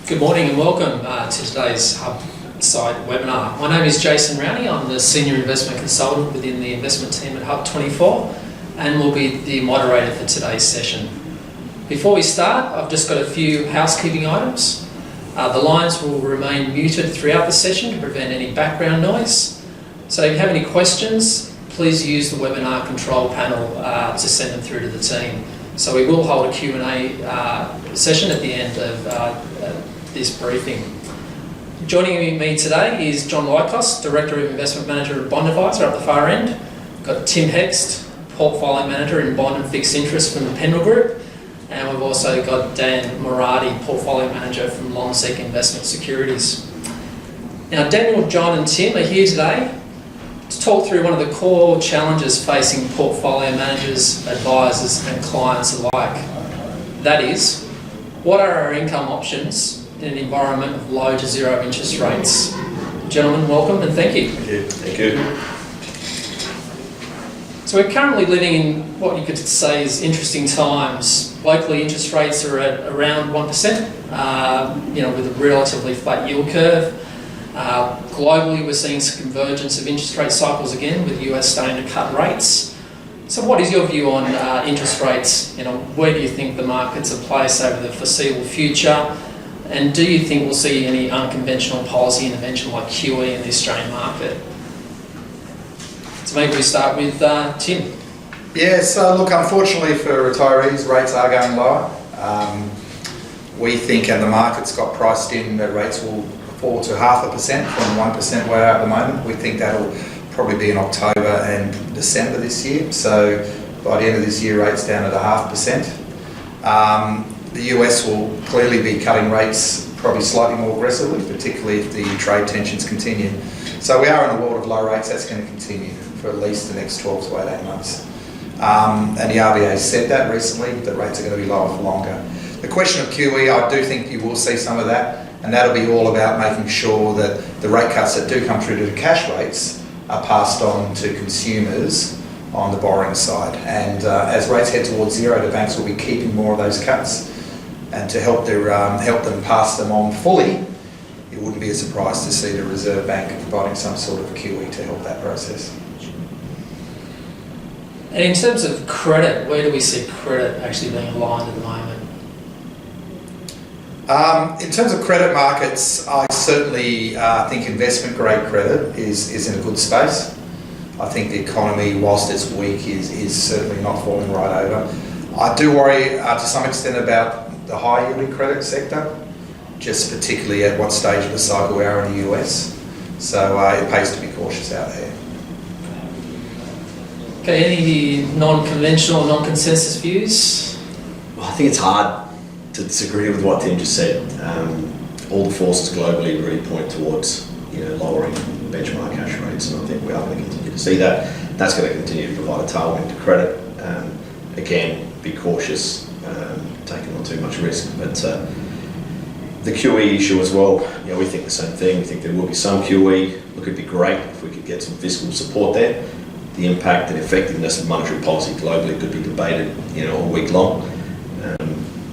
Good morning and welcome to today's HUBsights webinar. My name is Jason Rowney. I'm the Senior Investment Consultant within the investment team at HUB24 and will be the moderator for today's session. Before we start, I've just got a few housekeeping items. The lines will remain muted throughout the session to prevent any background noise. So if you have any questions, please use the webinar control panel to send them through to the team. So we will hold a Q&A session at the end of this briefing. Joining me today is John Likos, Director of Investment Manager at Bond Advisor up the far end. We've got Tim Hext, Portfolio Manager in Bond and Fixed Interest from the Pendal Group. And we've also got Dan Moradi, Portfolio Manager from Lonsec Investment Securities. Now Daniel, John and Tim are here today to talk through one of the core challenges facing portfolio managers, advisors and clients alike. That is, what are our income options in an environment of low to zero interest rates? Gentlemen, welcome and thank you. Thank you. So we're currently living in what you could say is interesting times. Locally, interest rates are at around 1%, with a relatively flat yield curve. Globally, we're seeing some convergence of interest rate cycles again, with the US starting to cut rates. So what is your view on interest rates? Where do you think the markets are placed over the foreseeable future? And do you think we'll see any unconventional policy intervention like QE in the Australian market? So maybe we start with Tim. Yeah, so look, unfortunately for retirees, rates are going lower. We think, and the market's got priced in, that rates will fall to 0.5% from 1% where at the moment. We think that'll probably be in October and December this year. So by the end of this year, rates down at 0.5%. The US will clearly be cutting rates probably slightly more aggressively, particularly if the trade tensions continue. So we are in a world of low rates. That's going to continue for at least the next 12 to 18 months. And the RBA said that recently, that rates are going to be lower for longer. The question of QE, I do think you will see some of that, and that'll be all about making sure that the rate cuts that do come through to the cash rates are passed on to consumers on the borrowing side. And as rates head towards zero, the banks will be keeping more of those cuts. And to help them pass them on fully, it wouldn't be a surprise to see the Reserve Bank providing some sort of QE to help that process. And in terms of credit, where do we see credit actually being aligned at the moment? In terms of credit markets, I certainly think investment grade credit is in a good space. I think the economy, whilst it's weak, is certainly not falling right over. I do worry to some extent about the high yielding credit sector, just particularly at what stage of the cycle we are in the US. So it pays to be cautious out there. Okay, any non-conventional, non-consensus views? Well, I think it's hard to disagree with what Tim just said. All the forces globally really point towards lowering benchmark cash rates, and I think we are going to continue to see that. That's going to continue to provide a tailwind to credit. Again, be cautious, taking on too much risk. But the QE issue as well, we think the same thing. We think there will be some QE. Look, it'd be great if we could get some fiscal support there. The impact and effectiveness of monetary policy globally could be debated, all week long.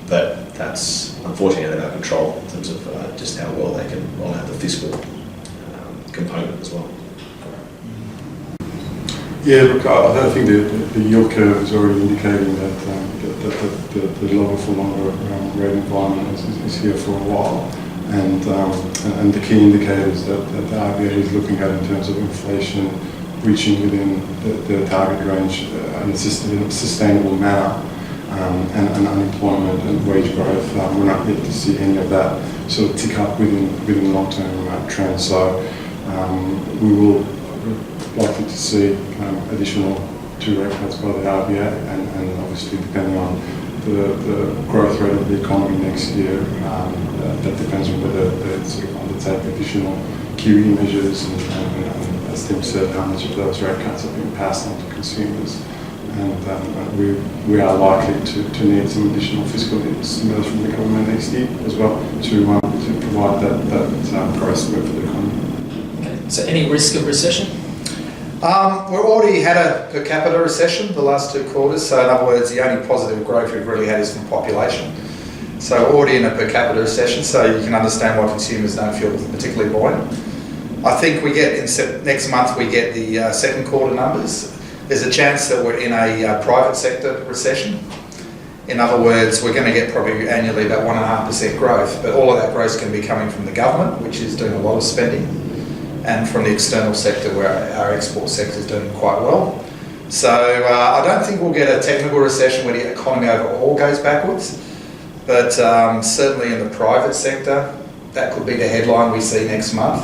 But that's unfortunately out of our control in terms of just how well they can roll out the fiscal component as well. Yeah, look, I think the yield curve is already indicating that the lower for longer rate environment is here for a while, and the key indicators that the RBA is looking at in terms of inflation reaching within the target range in a sustainable manner, and unemployment and wage growth, we're not yet to see any of that sort of tick up within long-term trends. So we will likely to see additional 2 rate cuts by the RBA, and obviously depending on the growth rate of the economy next year, that depends on whether they sort of undertake additional QE measures, and as Tim said, how much of those rate cuts are being passed on to consumers. And we are likely to need some additional fiscal stimulus from the government next year as well to provide that growth spurt for the economy. Okay. So any risk of recession? We've already had a per capita recession the last 2 quarters, so in other words, the only positive growth we've really had is from population. So already in a per capita recession, so you can understand why consumers don't feel particularly buoyant. I think we get, next month we get the second quarter numbers. There's a chance that we're in a private sector recession. In other words, we're going to get probably annually about 1.5% growth, but all of that growth is going to be coming from the government, which is doing a lot of spending, and from the external sector, where our export sector is doing quite well. So I don't think we'll get a technical recession where the economy overall goes backwards, but certainly in the private sector, that could be the headline we see next month.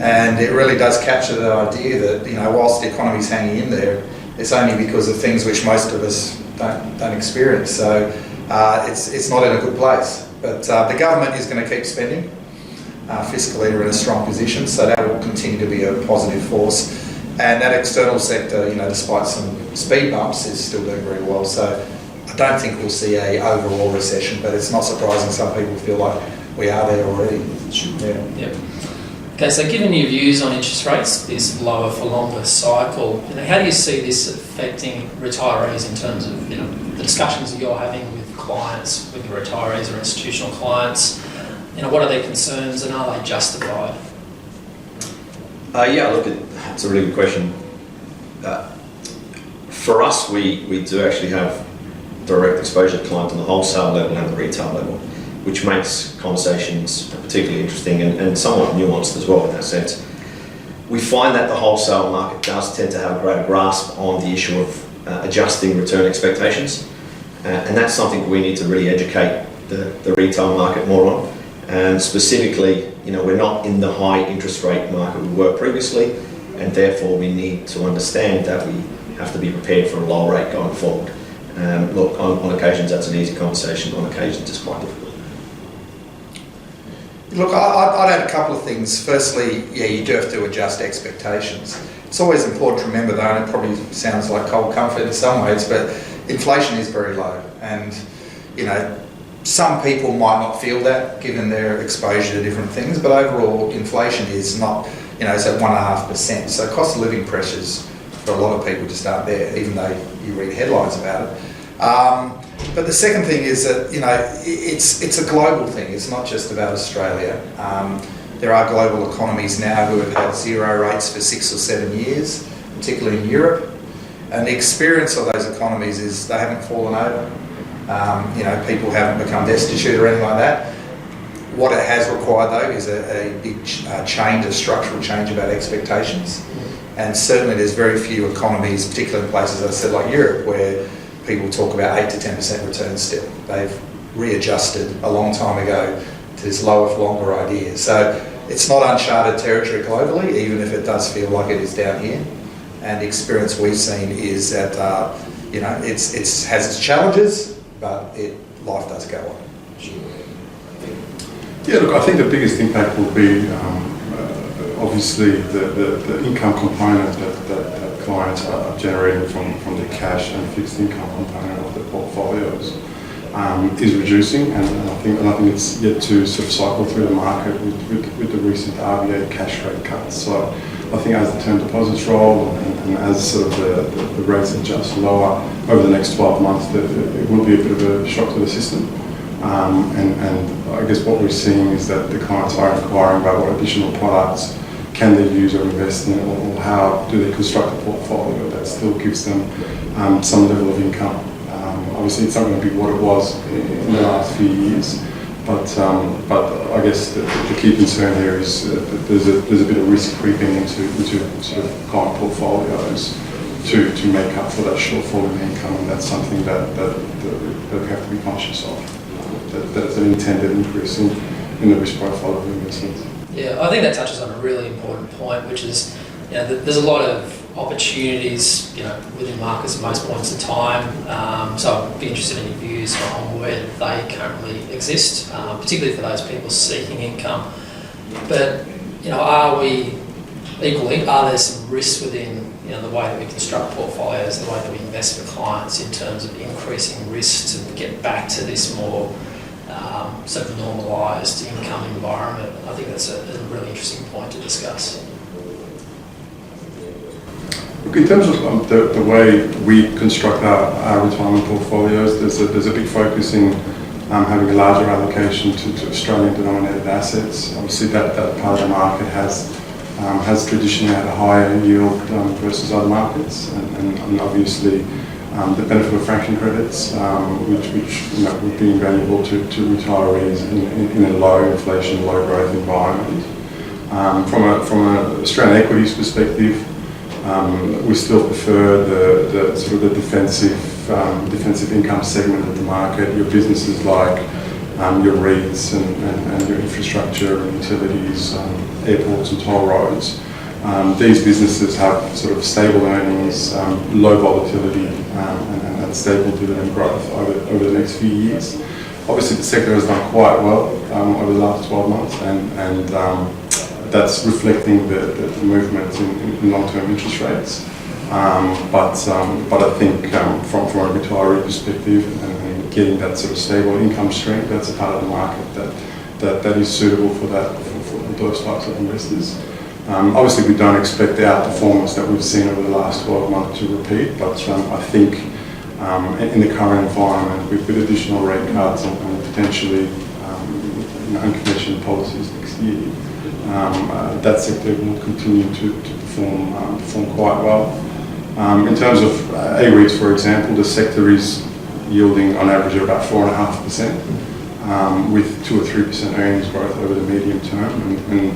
And it really does capture the idea that, you know, whilst the economy's hanging in there, it's only because of things which most of us don't experience. So it's not in a good place. But the government is going to keep spending. Fiscally, we're in a strong position, so that will continue to be a positive force. And that external sector, you know, despite some speed bumps, is still doing very well. So I don't think we'll see a overall recession, but it's not surprising some people feel like we are there already. Yeah. Yep. Okay, so given your views on interest rates, this lower for longer cycle, you know, how do you see this affecting retirees in terms of, you know, the discussions that you're having with clients, with your retirees or institutional clients? You know, what are their concerns and are they justified? Yeah, look, it's a really good question. For us, we do actually have direct exposure to clients on the wholesale level and the retail level, which makes conversations particularly interesting and somewhat nuanced as well in that sense. We find that the wholesale market does tend to have a greater grasp on the issue of adjusting return expectations, and that's something we need to really educate the retail market more on. And specifically, you know, we're not in the high interest rate market we were previously, and therefore we need to understand that we have to be prepared for a lower rate going forward. Look, on occasions that's an easy conversation, on occasions it's quite difficult. Look, I'd add a couple of things. Firstly, yeah, you do have to adjust expectations. It's always important to remember, though, and it probably sounds like cold comfort in some ways, but inflation is very low. And, you know, some people might not feel that given their exposure to different things, but overall inflation is not, you know, it's at 1.5%. So cost of living pressures for a lot of people just aren't there, even though you read headlines about it. But the second thing is that, you know, it's a global thing. It's not just about Australia. There are global economies now who have had zero rates for 6 or 7 years, particularly in Europe. And the experience of those economies is they haven't fallen over. You know, people haven't become destitute or anything like that. What it has required, though, is a big change, a structural change about expectations. And certainly there's very few economies, particularly in places, as I said, like Europe, where people talk about 8 to 10% returns still. They've readjusted a long time ago to this lower for longer idea. So it's not uncharted territory globally, even if it does feel like it is down here. And the experience we've seen is that, you know, it has its challenges, but life does go on. Yeah, look, I think the biggest impact will be obviously the income component that clients are generating from the cash and fixed income component of the portfolios is reducing, and I think it's yet to sort of cycle through the market with the recent RBA cash rate cuts. So I think as the term deposits roll and as sort of the rates adjust lower over the next 12 months, it will be a bit of a shock to the system. And I guess what we're seeing is that the clients are inquiring about what additional products can they use or invest in, or how do they construct a portfolio that still gives them some level of income. Obviously, it's not going to be what it was in the last few years, but I guess the key concern here is that there's a bit of risk creeping into sort of client portfolios to make up for that shortfall in income, and that's something that we have to be conscious of. That's an intended increase in the risk profile of the investments. Yeah, I think that touches on a really important point, which is, you know, there's a lot of opportunities, you know, within markets at most points in time. So I'd be interested in your views on where they currently exist, particularly for those people seeking income. But, you know, are there some risks within, you know, the way that we construct portfolios, the way that we invest for clients in terms of increasing risk to get back to this more sort of normalised income environment? I think that's a really interesting point to discuss. Look, in terms of the way we construct our retirement portfolios, there's a big focus in having a larger allocation to Australian denominated assets. Obviously that part of the market has traditionally had a higher yield versus other markets, and obviously the benefit of franking credits, which would be invaluable to retirees in a low inflation, low growth environment. From an Australian equities perspective, we still prefer the sort of the defensive income segment of the market. Your businesses like your REITs and your infrastructure and utilities, airports and toll roads. These businesses have sort of stable earnings, low volatility, and stable dividend growth over the next few years. Obviously, the sector has done quite well over the last 12 months, and that's reflecting the movement in long-term interest rates. But I think from a retiree perspective and getting that sort of stable income stream, that's a part of the market that is suitable for those types of investors. Obviously, we don't expect the outperformance that we've seen over the last 12 months to repeat, but I think in the current environment, with additional rate cuts and potentially unconventional policies next year, that sector will continue to perform quite well. In terms of A-REITs, for example, the sector is yielding on average about 4.5%, with 2 or 3% earnings growth over the medium term. And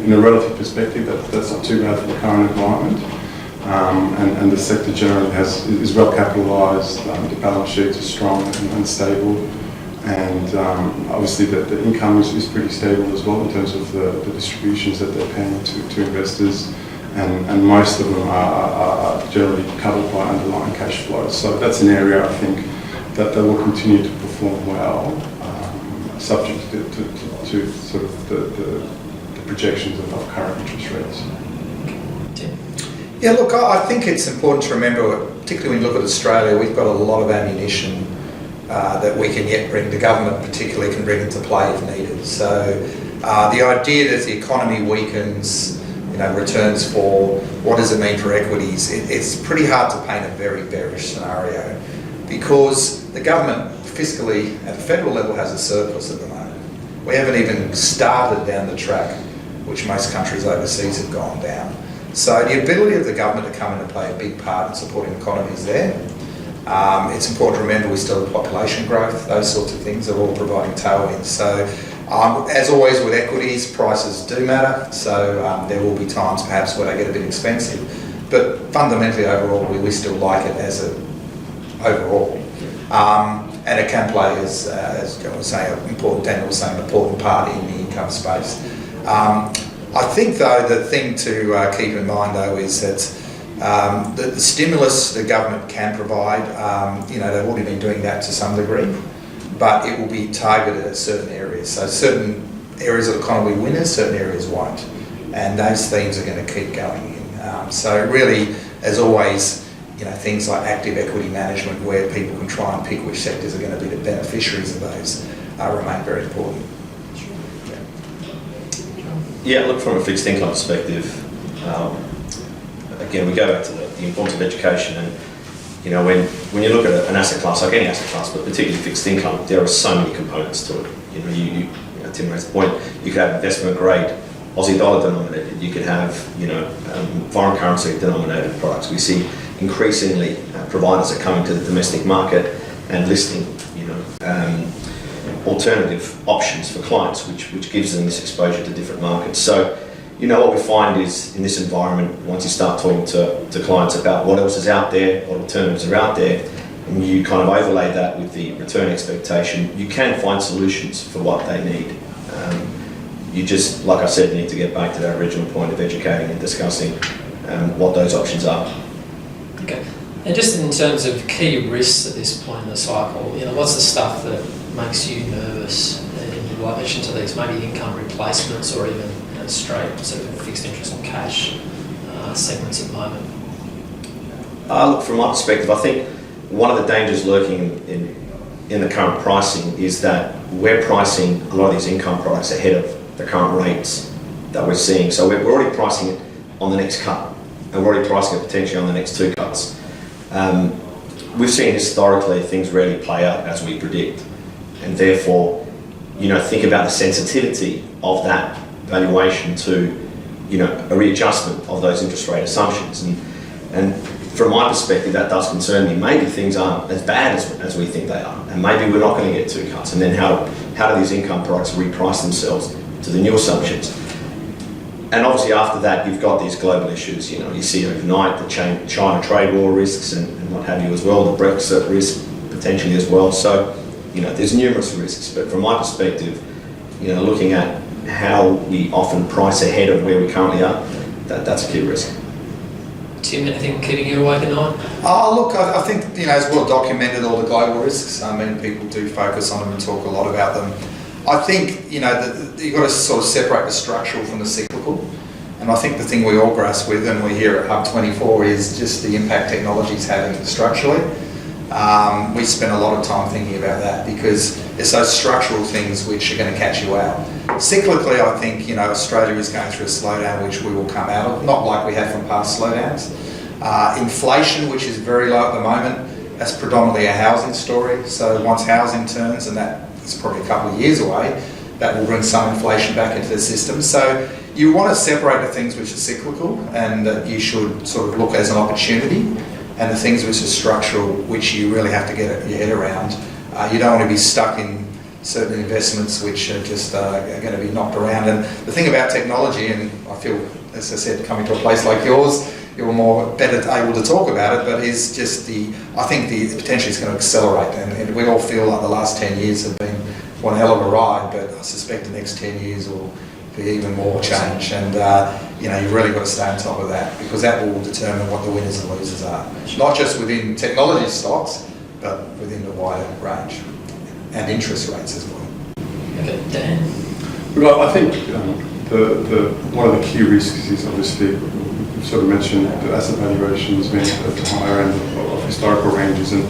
in a relative perspective, that's not too bad for the current environment. And the sector generally is well capitalised. The balance sheets are strong and stable. And obviously the income is pretty stable as well in terms of the distributions that they're paying to investors, and most of them are generally covered by underlying cash flows. So that's an area I think that will continue to perform well, subject to sort of the projections of current interest rates. Yeah, look, I think it's important to remember, particularly when you look at Australia, we've got a lot of ammunition that we can yet bring, the government particularly can bring into play if needed. So the idea that the economy weakens, returns fall, what does it mean for equities? It's pretty hard to paint a very bearish scenario, because the government fiscally at the federal level has a surplus at the moment. We haven't even started down the track which most countries overseas have gone down. So the ability of the government to come in and play a big part in supporting economies there. It's important to remember we still have population growth, those sorts of things are all providing tailwinds. So as always with equities, prices do matter, so there will be times perhaps where they get a bit expensive, but fundamentally overall we still like it as a overall. And it can play, as Danial was saying, an important part in the income space. I think though the thing to keep in mind though is that the stimulus the government can provide, they've already been doing that to some degree, but it will be targeted at certain areas. So certain areas of the economy will winners, certain areas won't, and those themes are going to keep going in. So really, as always, things like active equity management, where people can try and pick which sectors are going to be the beneficiaries of those, remain very important. Yeah, look, from a fixed income perspective, again, we go back to the importance of education, and when you look at an asset class, like any asset class, but particularly fixed income, there are so many components to it. Tim raised the point, you could have investment grade Aussie dollar denominated, you could have foreign currency denominated products. We see increasingly providers are coming to the domestic market and listing alternative options for clients, which gives them this exposure to different markets. So what we find is, in this environment, once you start talking to clients about what else is out there, what alternatives are out there, and you kind of overlay that with the return expectation, you can find solutions for what they need. You just, like I said, need to get back to that original point of educating and discussing what those options are. Okay. And just in terms of key risks at this point in the cycle, what's the stuff that makes you nervous in relation to these, maybe income replacements or even straight sort of fixed interest on cash segments at the moment? Look, from my perspective, I think one of the dangers lurking in the current pricing is that we're pricing a lot of these income products ahead of the current rates that we're seeing. So we're already pricing it on the next cut, and we're already pricing it potentially on the next 2 cuts. We've seen historically things rarely play out as we predict. and therefore, think about the sensitivity of that valuation to, a readjustment of those interest rate assumptions. And from my perspective, that does concern me. Maybe things aren't as bad as we think they are, and maybe we're not going to get 2 cuts. And then how do these income products reprice themselves to the new assumptions? And obviously after that, you've got these global issues. You see overnight the China trade war risks and what have you as well, the Brexit risk potentially as well. So, there's numerous risks. But from my perspective, looking at how we often price ahead of where we currently are, that's a key risk. Tim, anything keeping you awake at night? Look, I think, it's well documented, all the global risks. I mean, people do focus on them and talk a lot about them. I think, that you've got to sort of separate the structural from the cyclical. And I think the thing we all grasp with, and we here at HUB24, is just the impact technology's having structurally. We spend a lot of time thinking about that because it's those structural things which are going to catch you out. Cyclically, I think, Australia is going through a slowdown which we will come out of, not like we had from past slowdowns. Inflation, which is very low at the moment, that's predominantly a housing story. So once housing turns, and that is probably a couple of years away, that will bring some inflation back into the system. So you want to separate the things which are cyclical and that you should sort of look as an opportunity, and the things which are structural, which you really have to get your head around. You don't want to be stuck in certain investments which are just are going to be knocked around. And the thing about technology, and I feel, as I said, coming to a place like yours, you're better able to talk about it, but is just I think the potential is going to accelerate. And we all feel like the last 10 years have been one hell of a ride, but I suspect the next 10 years will be even more change. And you've really got to stay on top of that, because that will determine what the winners and losers are. Not just within technology stocks, but within the wider range. And interest rates as well. Okay, Dan. Well, I think one of the key risks is obviously, we've sort of mentioned the asset valuations being at the higher end of historical ranges, and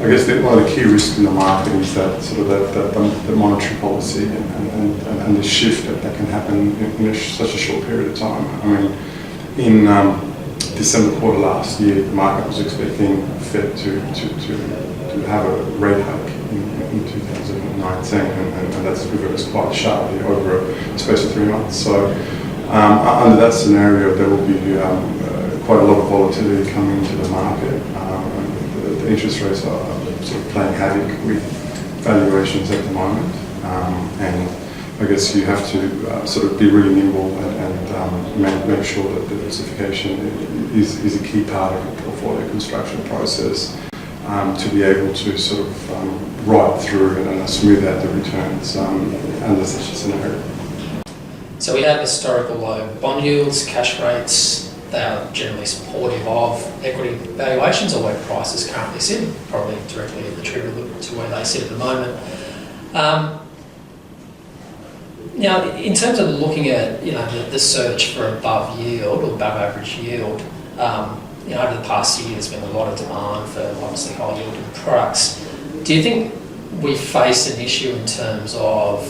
I guess one of the key risks in the market is that sort of the monetary policy and the shift that can happen in such a short period of time. I mean, in December quarter last year, the market was expecting Fed to have a rate hike in 2019, and that's reversed quite sharply over a space of 3 months. So under that scenario, there will be quite a lot of volatility coming into the market. The interest rates are sort of playing havoc with valuations at the moment, and I guess you have to sort of be really nimble and make sure that diversification is a key part of the portfolio construction process, to be able to sort of ride through and smooth out the returns under such a scenario. So we have historical low bond yields, cash rates. They are generally supportive of equity valuations, or where prices currently sit, probably directly attributable to where they sit at the moment. Now, in terms of looking at the search for above yield or above average yield, over the past year there's been a lot of demand for obviously high yielding products. Do you think we face an issue in terms of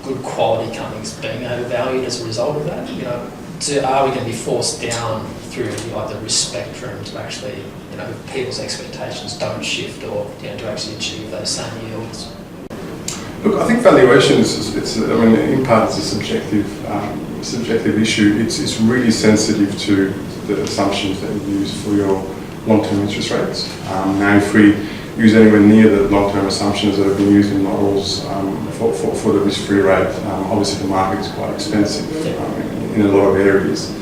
good quality companies being overvalued as a result of that? Are we going to be forced down through the risk spectrum to actually, people's expectations don't shift, or to actually achieve those same yields? Look, I think valuations, in part it's a subjective issue. It's really sensitive to the assumptions that you use for your long-term interest rates. Now, if we use anywhere near the long-term assumptions that have been used in models for the risk-free rate, obviously the market is quite expensive in a lot of areas.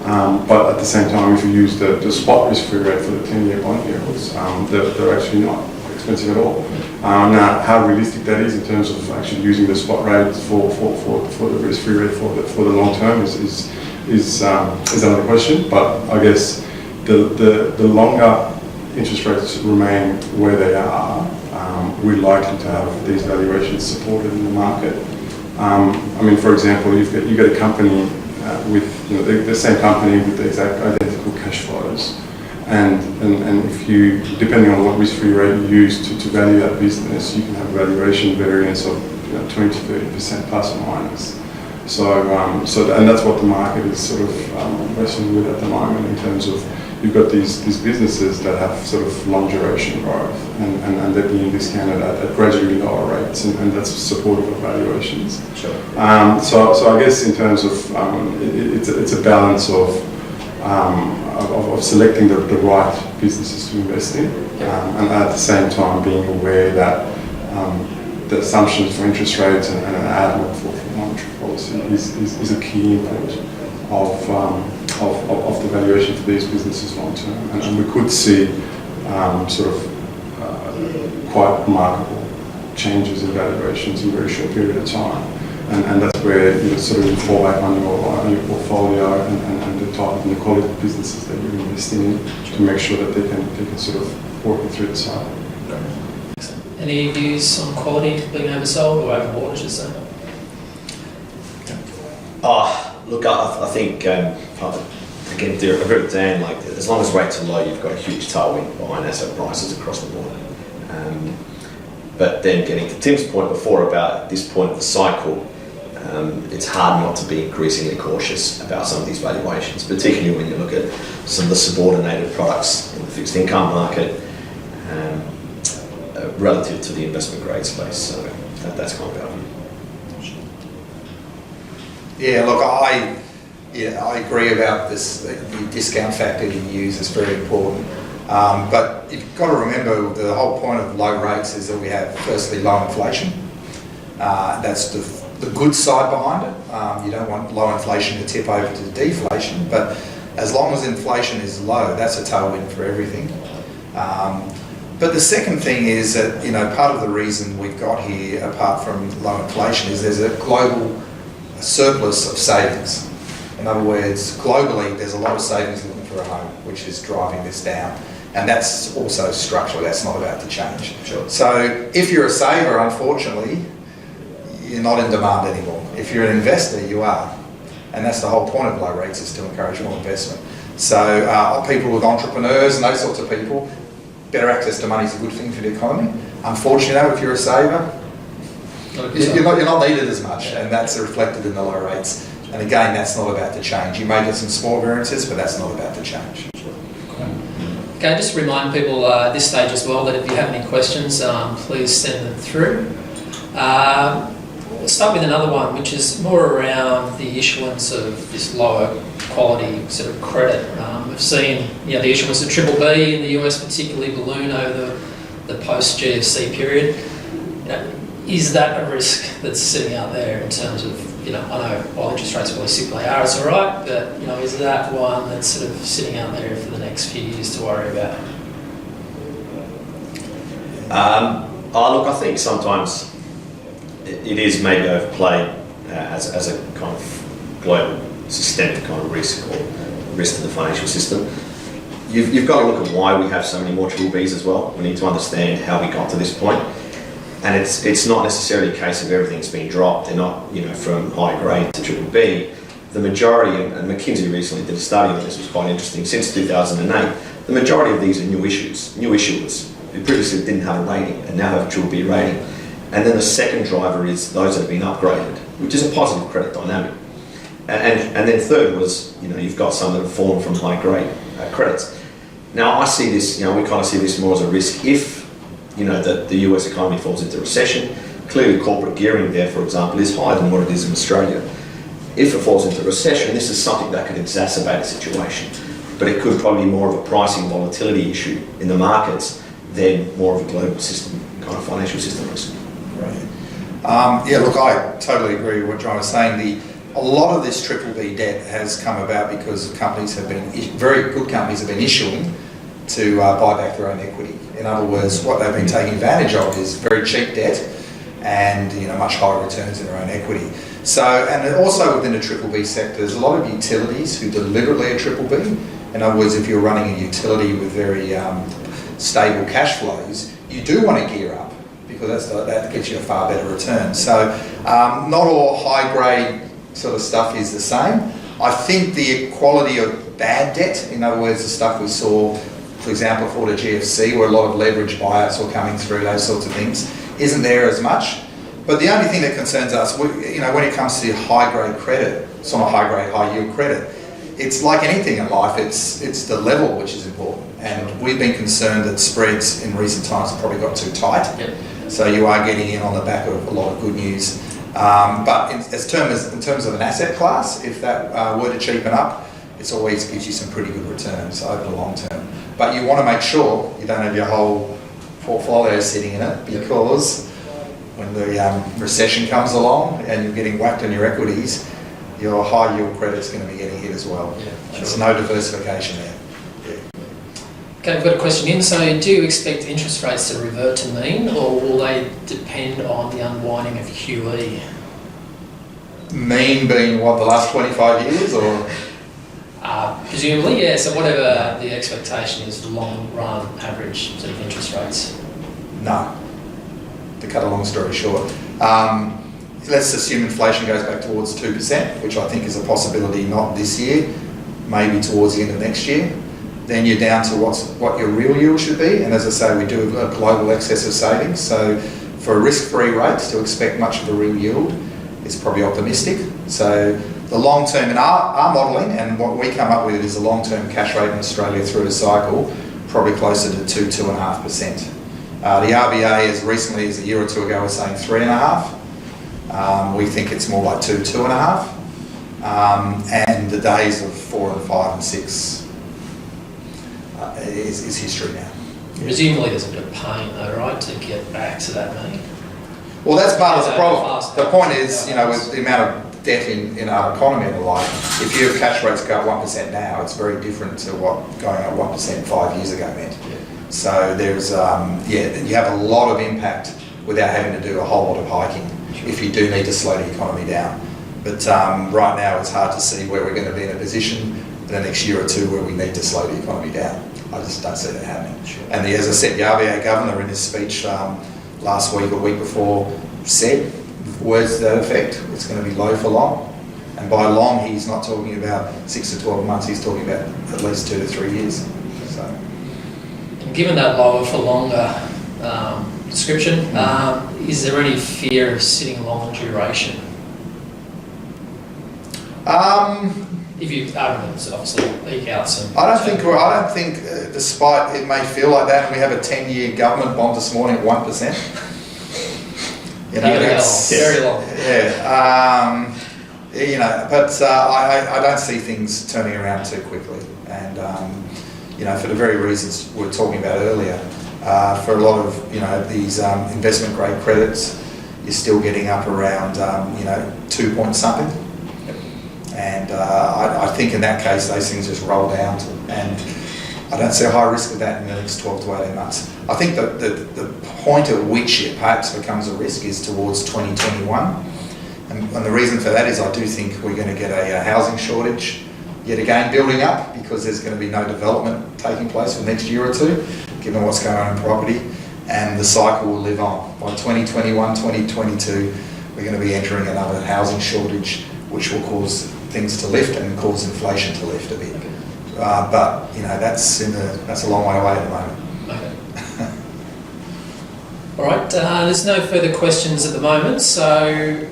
But at the same time, if you use the spot risk-free rate for the 10-year bond yields, they're actually not expensive at all. Now, how realistic that is in terms of actually using the spot rate for the risk-free rate for the long term is another question. But I guess the longer interest rates remain where they are, we're likely to have these valuations supported in the market. For example, you've got a company with the same company with the exact identical cash flows, and if you, depending on what risk-free rate you use to value that business, you can have valuation variance of 20 to 30% plus or minus. So and that's what the market is sort of wrestling with at the moment in terms of you've got these businesses that have sort of long duration growth, and they're being discounted at gradually lower rates, and that's supportive of valuations. Sure. So I guess in terms of it's a balance of selecting the right businesses to invest in, and at the same time being aware that the assumptions for interest rates and an outlook for monetary policy is a key input of the valuation for these businesses long term, and we could see sort of quite remarkable changes in valuations in a very short period of time, and that's where you sort of fall back on your portfolio and the type and the quality of businesses that you're investing in to make sure that they can sort of work it through the cycle. Any views on quality being oversold or overbought, I should say? Look, I think, again, I agree with Dan, like, as long as rates are low, you've got a huge tailwind behind asset prices across the board. But then getting to Tim's point before about at this point of the cycle, it's hard not to be increasingly cautious about some of these valuations, particularly when you look at some of the subordinated products in the fixed income market relative to the investment grade space. So that's kind of our view. Yeah, look, I agree about this. The discount factor you use is very important. But you've got to remember the whole point of low rates is that we have, firstly, low inflation. That's the good side behind it. You don't want low inflation to tip over to deflation, but as long as inflation is low, that's a tailwind for everything. But the second thing is that, part of the reason we've got here, apart from low inflation, is there's a global surplus of savings. In other words, globally, there's a lot of savings looking for a home, which is driving this down. And that's also structural, that's not about to change. Sure. So if you're a saver, unfortunately, you're not in demand anymore. If you're an investor, you are. And that's the whole point of low rates, is to encourage more investment. So people with entrepreneurs and those sorts of people, better access to money is a good thing for the economy. Unfortunately, if you're a saver, you're not needed as much, and that's reflected in the low rates. And again, that's not about to change. You may get some small variances, but that's not about to change. Okay, just remind people at this stage as well that if you have any questions, please send them through. We'll start with another one, which is more around the issuance of this lower quality sort of credit. We've seen the issuance of BBB in the US particularly balloon over the post-GFC period. Is that a risk that's sitting out there in terms of, I know while interest rates are stick they are, it's all right, but is that one that's sort of sitting out there for the next few years to worry about? Look, I think sometimes it is maybe overplayed as a kind of global systemic kind of risk or risk to the financial system. You've got to look at why we have so many more BBBs as well. We need to understand how we got to this point. And it's not necessarily a case of everything's been dropped. They're not, from high grade to BBB. The majority, and McKinsey recently did a study on this, was quite interesting. Since 2008, the majority of these are new issuers who previously didn't have a rating and now have a BBB rating. And then the second driver is those that have been upgraded, which is a positive credit dynamic. And then third was, you've got some that have fallen from high grade credits. Now I see this, we kind of see this more as a risk if that the US economy falls into recession. Clearly corporate gearing there, for example, is higher than what it is in Australia. If it falls into recession, this is something that could exacerbate a situation, but it could probably be more of a pricing volatility issue in the markets than more of a global system, kind of financial system risk. Right. Look, I totally agree with what John was saying. A lot of this BBB debt has come about because very good companies have been issuing to buy back their own equity. In other words, what they've been taking advantage of is very cheap debt and much higher returns in their own equity. So, and also within the BBB sector, there's a lot of utilities who deliberately are BBB. In other words, if you're running a utility with very stable cash flows, you do want to gear up because that gets you a far better return. So, not all high grade sort of stuff is the same. I think the quality of bad debt, in other words, the stuff we saw, for example, for the GFC, where a lot of leverage buyouts were coming through, those sorts of things, isn't there as much. But the only thing that concerns us, when it comes to high grade credit, it's not high grade, high yield credit, it's like anything in life, it's the level which is important. And we've been concerned that spreads in recent times have probably got too tight. Yep. So you are getting in on the back of a lot of good news. But in terms of an asset class, if that were to cheapen up, it always gives you some pretty good returns over the long term. But you want to make sure you don't have your whole portfolio sitting in it, because when the recession comes along and you're getting whacked on your equities, your high yield credit's going to be getting hit as well. Yeah, There's no diversification there. Okay, we've got a question in. So do you expect interest rates to revert to mean, or will they depend on the unwinding of QE? Mean being what, the last 25 years or? Presumably, yeah. So whatever the expectation is, the long run average sort of interest rates. No. To cut a long story short. Let's assume inflation goes back towards 2%, which I think is a possibility not this year, maybe towards the end of next year. Then you're down to what your real yield should be. And as I say, we do have a global excess of savings. So for a risk-free rate, to expect much of a real yield is probably optimistic. So the long term in our modelling, and what we come up with, is a long-term cash rate in Australia through the cycle, probably closer to 2.5%. The RBA, as recently as a year or two ago, was saying 3.5%. We think it's more like 2.5%. And the days of 4 and 5 and 6 is history now. Presumably there's a bit of pain though, right, to get back to that mean? Well, that's part of the problem. The point is, with the amount of debt in our economy and the like, if your cash rates go up 1% now, it's very different to what going up 1% 5 years ago meant. Yeah. So there's, you have a lot of impact without having to do a whole lot of hiking if you do need to slow the economy down. But right now it's hard to see where we're going to be in a position in the next year or two where we need to slow the economy down. I just don't see that happening. Sure. And as I said, the RBA governor in his speech last week or week before said words to that effect: it's going to be low for long. And by long, he's not talking about 6 to 12 months, he's talking about at least 2 to 3 years. So, And given that lower for longer description, is there any fear of sitting long duration? If you obviously eke out some. I don't think, despite it may feel like that, and we have a 10-year government bond this morning at 1%. That's very long. Yeah, but I don't see things turning around too quickly, and for the very reasons we were talking about earlier. For a lot of these investment grade credits, you're still getting up around 2 point something. And I think in that case, those things just roll down, and I don't see a high risk of that in the next 12 to 18 months. I think that the point at which it perhaps becomes a risk is towards 2021. And the reason for that is I do think we're going to get a housing shortage yet again building up, because there's going to be no development taking place for the next year or two, given what's going on in property, and the cycle will live on. By 2021, 2022, we're going to be entering another housing shortage, which will cause things to lift and cause inflation to lift a bit. Okay. But that's a long way away at the moment. Okay. All right. There's no further questions at the moment. So,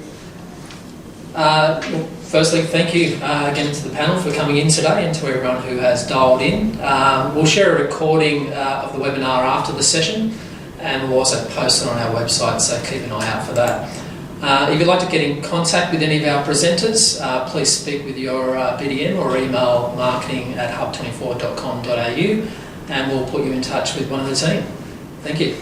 firstly, thank you again to the panel for coming in today, and to everyone who has dialed in. We'll share a recording of the webinar after the session, and we'll also post it on our website. So keep an eye out for that. If you'd like to get in contact with any of our presenters, please speak with your BDM or email marketing@hub24.com.au, and we'll put you in touch with one of the team. Thank you.